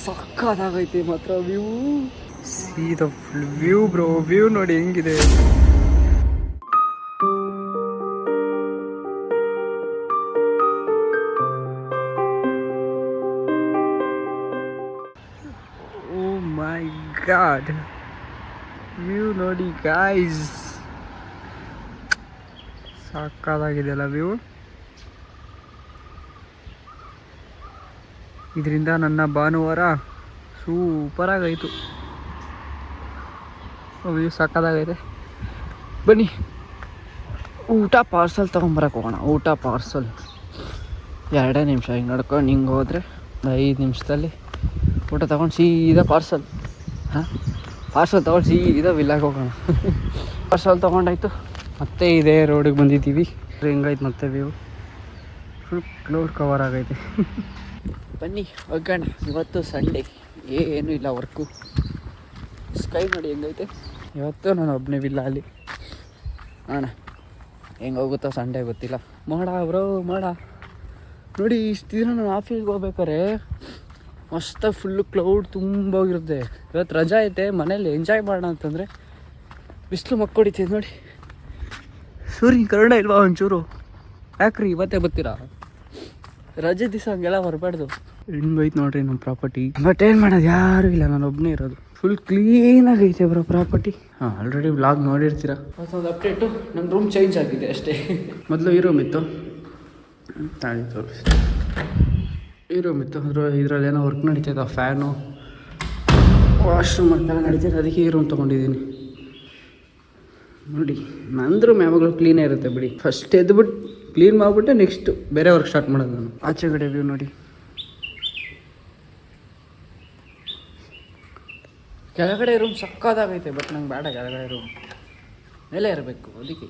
ಸಕ್ಕತ್ತಾಗೈತೆ ಮಾತ್ರ ವ್ಯೂ. ಸೀದಾ full view bro, view ನೋಡಿ ಹೆಂಗಿದೆ. ಓ ಮೈ ಗಾಡ್, ವ್ಯೂ ನೋಡಿ ಗಾಯ್ಸ್, ಸಕ್ಕತ್ತಾಗಿದೆಯಲ್ಲ ವ್ಯೂ. ಇದರಿಂದ ನನ್ನ ಭಾನುವಾರ ಸೂಪರಾಗಾಯಿತು. ವ್ಯೂ ಸಕ್ಕತ್ತಾಗೈತೆ. ಬನ್ನಿ ಊಟ ಪಾರ್ಸಲ್ ತೊಗೊಂಬರಕ್ಕೆ ಹೋಗೋಣ. ಊಟ ಪಾರ್ಸಲ್ 2 ನಿಮಿಷ ಹಿಂಗೆ ನಡ್ಕೊಂಡು ಹಿಂಗೆ ಹೋದರೆ 5 ನಿಮಿಷದಲ್ಲಿ ಊಟ ತೊಗೊಂಡು ಸೀದಾ ಪಾರ್ಸಲ್ ತೊಗೊಂಡು ಸೀದಾ ವಿಲ್ಲಾಗೆ ಹೋಗೋಣ. ಪಾರ್ಸಲ್ ತೊಗೊಂಡಾಯ್ತು, ಮತ್ತೆ ಇದೇ ರೋಡಿಗೆ ಬಂದಿದ್ದೀವಿ. ಹೆಂಗಾಯ್ತು ಮತ್ತೆ ವ್ಯೂ, ಫುಲ್ ಕ್ಲೌಡ್ ಕವರ್ ಆಗೈತೆ. ಬನ್ನಿ ಹೋಗೋಣ. ಇವತ್ತು ಸಂಡೇ, ಏನೂ ಇಲ್ಲ ವರ್ಕು. ಸ್ಕೈ ನೋಡಿ ಹೆಂಗೈತೆ. ಇವತ್ತು ನಾನು ಒಬ್ಬನೇ ವಿಲ್ಲ ಅಲ್ಲಿ. ಅಣ್ಣ ಹೆಂಗೆ ಹೋಗುತ್ತೋ ಸಂಡೇ ಗೊತ್ತಿಲ್ಲ. ಮಾಡ ಬ್ರೋ ಮಾಡ ನೋಡಿ. ಇಷ್ಟು ದಿನ ನಾನು ಆಫೀಸ್ಗೆ ಹೋಗ್ಬೇಕಾರೆ ಮಸ್ತಾಗಿ ಫುಲ್ಲು ಕ್ಲೌಡ್ ತುಂಬ ಹೋಗಿರುತ್ತೆ. ಇವತ್ತು ರಜಾ ಐತೆ, ಮನೇಲಿ ಎಂಜಾಯ್ ಮಾಡೋಣ ಅಂತಂದರೆ ಬಿಸಿಲು ಮಕ್ಕೊಡಿತೈತೆ ನೋಡಿ. ಸೂರ್ಯ ಕರುಣ ಇಲ್ವಾ ಒಂಚೂರು? ಯಾಕ್ರಿ ಇವತ್ತೇ ಬರ್ತೀರಾ? ರಜೆ ದಿವಸ ಹಂಗೆಲ್ಲ ಬರಬಾರ್ದು. ಹೆಂಗೈತೆ ನೋಡ್ರಿ ನಮ್ಮ ಪ್ರಾಪರ್ಟಿ. ಬಟ್ ಏನು ಮಾಡೋದು, ಯಾರೂ ಇಲ್ಲ, ನಾನು ಒಬ್ಬನೇ ಇರೋದು. ಫುಲ್ ಕ್ಲೀನಾಗಿ ಐತೆ ಬ್ರೋ ಪ್ರಾಪರ್ಟಿ. ಆಲ್ರೆಡಿ ವ್ಲಾಗ್ ನೋಡಿರ್ತೀರ. ಮತ್ತೊಂದು ಅಪ್ಡೇಟು, ನನ್ನ ರೂಮ್ ಚೇಂಜ್ ಆಗಿದೆ ಅಷ್ಟೇ. ಮೊದಲು ಈ ರೂಮ್ ಇತ್ತು, ಈ ರೂಮ್ ಇತ್ತು. ಇದರಲ್ಲಿ ಏನೋ ವರ್ಕ್ ನಡೀತೈತೆ, ಫ್ಯಾನು, ವಾಶ್ರೂಮ್ ಅಂತೆಲ್ಲ ನಡೀತೈತೆ. ಅದಕ್ಕೆ ಈ ರೂಮ್ ತೊಗೊಂಡಿದ್ದೀನಿ ನೋಡಿ. ನಂದು ರೂಮ್ ಯಾವಾಗಲೂ ಕ್ಲೀನೇ ಇರುತ್ತೆ ಬಿಡಿ. ಫಸ್ಟ್ ಎದ್ಬಿಟ್ಟು ಕ್ಲೀನ್ ಮಾಡಿಬಿಟ್ಟೆ ನೆಕ್ಸ್ಟ್ ಬೇರೆ ವರ್ಕ್ ಸ್ಟಾರ್ಟ್ ಮಾಡೋದು ನಾನು. ಆಚೆ ಕಡೆ ವ್ಯೂ ನೋಡಿ. ಕೆಳಗಡೆ ರೂಮ್ ಸಕ್ಕತ್ತಾಗೈತೆ, ಬಟ್ ನಂಗೆ ಬೇಡ ಕೆಳಗಡೆ ರೂಮ್, ಮೇಲೆ ಇರಬೇಕು. ಅದಕ್ಕೆ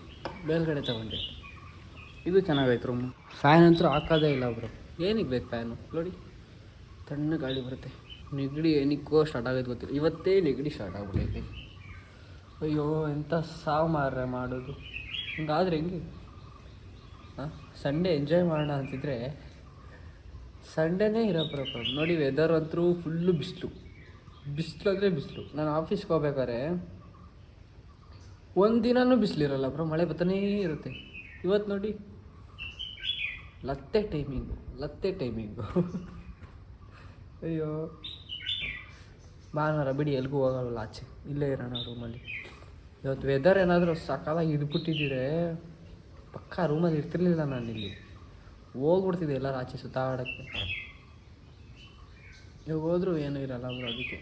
ಮೇಲ್ಗಡೆ ತಗೊಂಡೆ. ಇದು ಚೆನ್ನಾಗೈತೆ ರೂಮು. ಫ್ಯಾನ್ ಅಂತೂ ಹಾಕೋದೇ ಇಲ್ಲ ಬ್ರೋ. ಏನಕ್ಕೆ ಬೇಕು ಫ್ಯಾನು ನೋಡಿ, ತಣ್ಣ ಗಾಳಿ ಬರುತ್ತೆ. ನೆಗಡಿ ಏನಕ್ಕೋ ಸ್ಟಾರ್ಟ್ ಆಗೋದು ಗೊತ್ತಿಲ್ಲ. ಇವತ್ತೇ ನೆಗಡಿ ಸ್ಟಾರ್ಟ್ ಆಗ್ಬಿಟ್ಟೈತೆ. ಅಯ್ಯೋ ಎಂಥ ಸಾವು ಮಾರ್ರೆ ಮಾಡೋದು. ಹಿಂಗಾದ್ರೆ ಹೆಂಗೆ? ಸಂಡೇ ಎಂಜಾಯ್ ಮಾಡೋಣ ಅಂತಿದ್ರೆ ಸಂಡೇನೇ ಇರೋ ಪ್ರಾಬ್ಲಮ್ ನೋಡಿ. ವೆದರ್ ಅಂತೂ ಫುಲ್ಲು ಬಿಸಿಲು ಅಂದರೆ ಬಿಸಿಲು. ನಾನು ಆಫೀಸ್ಗೆ ಹೋಗ್ಬೇಕಾದ್ರೆ ಒಂದು ದಿನವೂ ಬಿಸಿಲಿರಲ್ಲ ಬ್ರೋ, ಮಳೆ ಬರ್ತಾನೇ ಇರುತ್ತೆ. ಇವತ್ತು ನೋಡಿ ಲತ್ತೆ ಟೈಮಿಂಗು. ಅಯ್ಯೋ ಭಾನುವಾರ ಬಿಡಿ, ಎಲ್ಗೂ ಹೋಗಲ್ಲ ಆಚೆ, ಇಲ್ಲೇ ಇರೋಣ ರೂಮಲ್ಲಿ. ಇವತ್ತು ವೆದರ್ ಏನಾದರೂ ಸಕಾಲಾಗಿ ಇದ್ಬಿಟ್ಟಿದ್ದೀರೆ ಪಕ್ಕ ರೂಮಲ್ಲಿ ಇರ್ತಿರ್ಲಿಲ್ಲ ನಾನು. ಇಲ್ಲಿ ಹೋಗ್ಬಿಡ್ತಿದ್ದೆ ಎಲ್ಲರೂ ಆಚೆ ಸುತ್ತಾಡೋಕ್ಕೆ. ಇವಾಗ ಹೋದ್ರೂ ಏನೂ ಇರಲ್ಲ ಅವರು, ಅದಕ್ಕೆ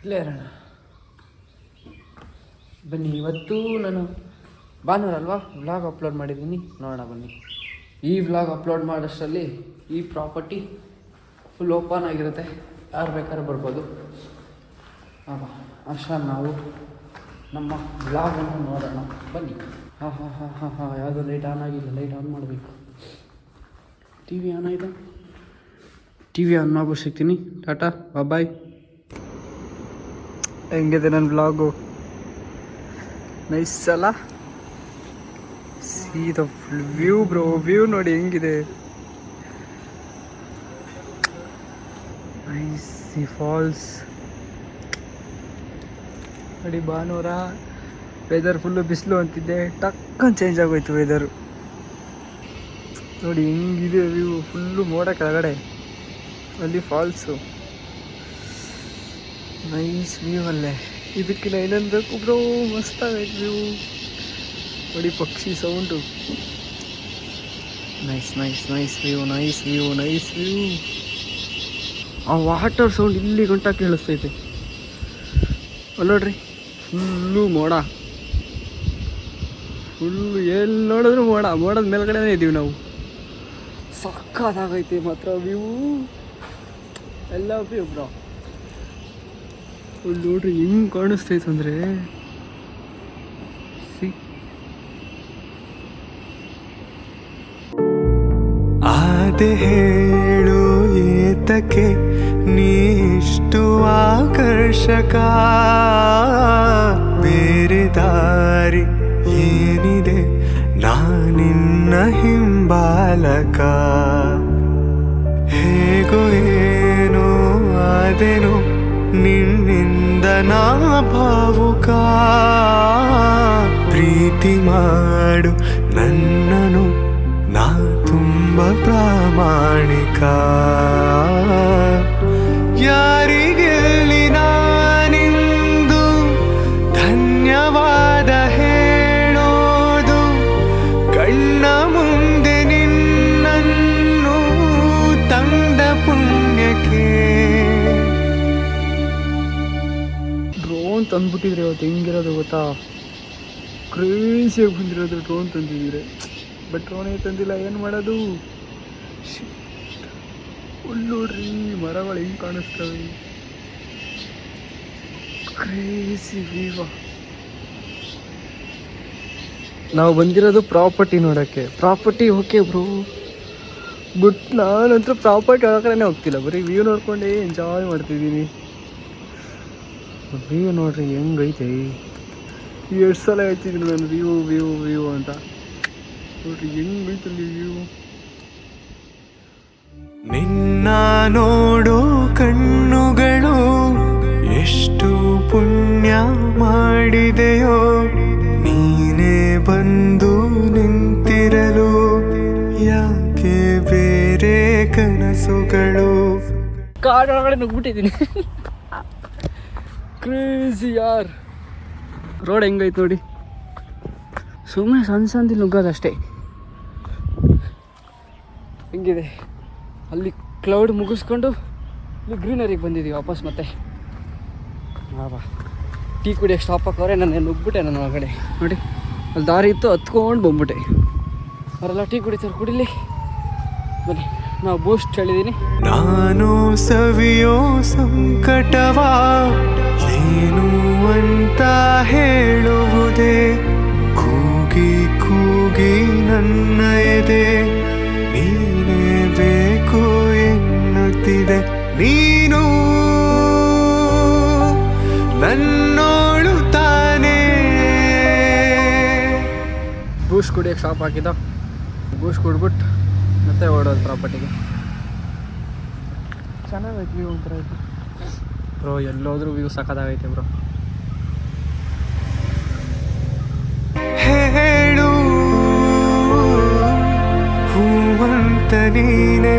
ಇಲ್ಲೇ ಇರೋಣ. ಬನ್ನಿ, ಇವತ್ತು ನಾನು ಭಾನುವಾರ ಅಲ್ವಾ, ವ್ಲಾಗ್ ಅಪ್ಲೋಡ್ ಮಾಡಿದ್ದೀನಿ, ನೋಡೋಣ ಬನ್ನಿ. ಈ ವ್ಲಾಗ್ ಅಪ್ಲೋಡ್ ಮಾಡೋಷ್ಟರಲ್ಲಿ ಈ ಪ್ರಾಪರ್ಟಿ ಫುಲ್ ಓಪನ್ ಆಗಿರುತ್ತೆ, ಯಾರು ಬೇಕಾದ್ರೂ ಬರ್ಬೋದು. ಅಷ್ಟರಲ್ಲಿ ನಾವು ನಮ್ಮ ವ್ಲಾಗನ್ನು ನೋಡೋಣ ಬನ್ನಿ. ಹಾಂ ಯಾವುದೋ ಲೈಟ್ ಆನ್ ಆಗಿಲ್ಲ, ಲೈಟ್ ಆನ್ ಮಾಡಬೇಕು. ಟಿ ವಿ ಆನ್ ಆಯಿತು, ಟಿ ವಿ ಆನ್ ಮಾಡ್ಬಿಟ್ಟು ಸಿಗ್ತೀನಿ. ಟಾಟಾ ಬಾಯ್. ಹೆಂಗಿದೆ ನನ್ನ ವ್ಲಾಗು? ನೈಸ್ ಅಲ್ಲ? ಸೀದಾ ಫುಲ್ ವ್ಯೂ ಬ್ರೋ, ವ್ಯೂ ನೋಡಿ ಹೆಂಗಿದೆ. ನೈಸ್ ಫಾಲ್ಸ್ ನೋಡಿ. ಭಾನುವಾರ ವೆದರ್ ಫುಲ್ಲು ಬಿಸಿಲು ಅಂತಿದ್ದೆ, ಟಕ್ಕನ್ ಚೇಂಜ್ ಆಗೋಯ್ತು ವೆದರು ನೋಡಿ. ಹೆಂಗಿದೆ ವ್ಯೂ, ಫುಲ್ಲು ಮೋಡ ಕೆಳಗಡೆ, ಅಲ್ಲಿ ಫಾಲ್ಸು. ನೈಸ್ ವ್ಯೂ ಅಲ್ಲೇ. ಇದಕ್ಕಿಲ್ಲ ಇನ್ನೊಂದು ಬೇಕು ಬ್ರೋ, ಮಸ್ತಾಗೈತೆ ವ್ಯೂ ನೋಡಿ. ಪಕ್ಷಿ ಸೌಂಡು, ನೈಸ್ ವ್ಯೂ. ಆ ವಾಟರ್ ಸೌಂಡ್ ಇಲ್ಲಿ ಗಂಟ ಕೇಳಿಸ್ತೈತೆ ಅಲ್ಲೋಡ್ರಿ. ಫುಲ್ಲು ಮೋಡ, ಫುಲ್ಲು ಎಲ್ಲಿ ನೋಡಿದ್ರು ಮೋಡದ ಮೇಲ್ಗಡೆನೇ ಇದ್ದೀವಿ ನಾವು. ಸಕ್ಕತ್ತಾಗೈತೆ ಮಾತ್ರ ವ್ಯೂ, ಎಲ್ಲ ವ್ಯೂ ಬ್ರೋ. ಫುಲ್ ನೋಡ್ರಿ ಹೆಂಗೆ ಕಾಣಿಸ್ತೈತೆ ಅಂದರೆ, ಆದೆ ಹೇಳು ಏತಕ್ಕೆ ನೀಷ್ಟು ಆಕರ್ಷಕ, ಬೇರೆ ದಾರಿ ಏನಿದೆ ನಾನಿನ್ನ ಹಿಂಬಾಲಕ. ಹೇಗೋ ಏನೋ ಆದೆನು ನಿನ್ನಿಂದ ನಾ ಭಾವುಕ. ಪ್ರೀತಿ ಮಾಡು ನನ್ನನು ನಾ ತುಂಬ ಪ್ರಾಮಾಣಿಕ. ಯಾರಿಗೆಲ್ಲಿ ನಾನಿಂದು ಧನ್ಯವಾದ ಹೇಳೋದು, ಕಣ್ಣ ಮುಂದೆ ನಿನ್ನನ್ನು ತಂದ ಪುಣ್ಯಕ್ಕೆ. ಡ್ರೋನ್ ತಂದ್ಬಿಟ್ಟಿದ್ರೆ ಇವತ್ತು ಹೆಂಗಿರೋದು ಗೊತ್ತಾ, ಕ್ರೇಜಿಯಾಗಿ ಬಂದಿರೋದು ಡ್ರೋನ್ ತಂದಿದ್ರೆ. ಬಟ್ ಡ್ರೋನೇ ತಂದಿಲ್ಲ, ಏನು ಮಾಡೋದು. ನೋಡ್ರಿ ಮರಗಳು ಹೆಂಗೆ ಕಾಣಿಸ್ತವೆ, ಕ್ರೇಜಿ ವ್ಯೂವ. ನಾವು ಬಂದಿರೋದು ಪ್ರಾಪರ್ಟಿ ನೋಡೋಕ್ಕೆ. ಪ್ರಾಪರ್ಟಿ ಓಕೆ ಬ್ರೋ, ಬಟ್ ನಾನಂತೂ ಪ್ರಾಪರ್ಟಿ ಒಳಗಡೆ ಹೋಗ್ತಿಲ್ಲ, ಬರೀ ವ್ಯೂ ನೋಡ್ಕೊಂಡೇ ಎಂಜಾಯ್ ಮಾಡ್ತಿದ್ದೀನಿ. ವ್ಯೂ ನೋಡ್ರಿ ಹೆಂಗೈತೆ, ಎಷ್ಟು ಸಲ ಹೇಳ್ತಿದ್ದೀನಿ ನಾನು ವ್ಯೂ ವ್ಯೂ ವ್ಯೂ ಅಂತ. ನೋಡ್ರಿ ಹೆಂಗೈತಲ್ಲಿ ವ್ಯೂ. ನಿನ್ನ ನೋಡೋ ಕಣ್ಣುಗಳು ಎಷ್ಟು ಪುಣ್ಯ ಮಾಡಿದೆಯೋ, ನೀನೇ ಬಂದು ನಿಂತಿರಲು ಯಾಕೆ ಬೇರೆ ಕನಸುಗಳು. ಕಾಡೊಳಗಡೆ ನುಗ್ಬಿಟ್ಟಿದ್ದೀನಿ. ಕ್ರೇಜಿ ಯಾರ್. ರೋಡ್ ಹೆಂಗೈತೆ ನೋಡಿ, ಸುಮ್ಮನೆ ಸಣ್ಣ ಸಣ್ಣದಲ್ಲಿ ನುಗ್ಗೋದಷ್ಟೇ. ಹೆಂಗಿದೆ ಅಲ್ಲಿ ಕ್ಲೌಡ್ ಮುಗಿಸ್ಕೊಂಡು ಇಲ್ಲಿ ಗ್ರೀನರಿಗೆ ಬಂದಿದ್ದೀವಿ ವಾಪಸ್. ಮತ್ತೆ ಬಾ ಟೀ ಕುಡಿಯೋಕ್ಕೆ ಸ್ಟಾಪ್ ಹಾಕೋರೆ, ನಾನು ನುಗ್ಬಿಟ್ಟೆ ನನ್ನ ಒಳಗಡೆ. ನೋಡಿ ಅಲ್ಲಿ ದಾರಿ ಇತ್ತು, ಹತ್ಕೊಂಡು ಬಂದ್ಬಿಟ್ಟೆ. ಅವರೆಲ್ಲ ಟೀ ಕುಡಿತಾರೆ, ಕುಡಿಲಿ ಬನ್ನಿ. ನಾವು ಬೂಸ್ಟ್ ಹೇಳಿದ್ದೀನಿ. ನಾನು ಸವಿಯೋ ಸಂಕಟವ ಏನು ಅಂತ ಹೇಳುವುದೇ, ಕೂಗಿ ಕೂಗಿ ನನ್ನ ಎದೆ ನೀನೇ ಬೇಕು ಎನ್ನುತ್ತಿದೆ. ನೀನು ನನ್ನೋಳು ತಾನೇ. ಬೂಸ್ಟ್ ಕುಡಿಯೋಕ್ಕೆ ಸ್ಟಾಪ್ ಹಾಕಿದ್ದ, ಬೂಸ್ಟ್ ಕುಡ್ಬಿಟ್ಟು ಮತ್ತೆ ಓಡೋದು ಪ್ರಾಪರ್ಟಿಗೆ. ಚೆನ್ನಾಗೈತೆ ವ್ಯೂ ಒಂಥರ ಐತೆ ಬ್ರೋ, ಎಲ್ಲೋದ್ರೂ ವ್ಯೂ ಸಖತ್ತಾಗೈತೆ ಬ್ರೋ. ಹೇಳು ಹೂವಂತ ನೀನೇ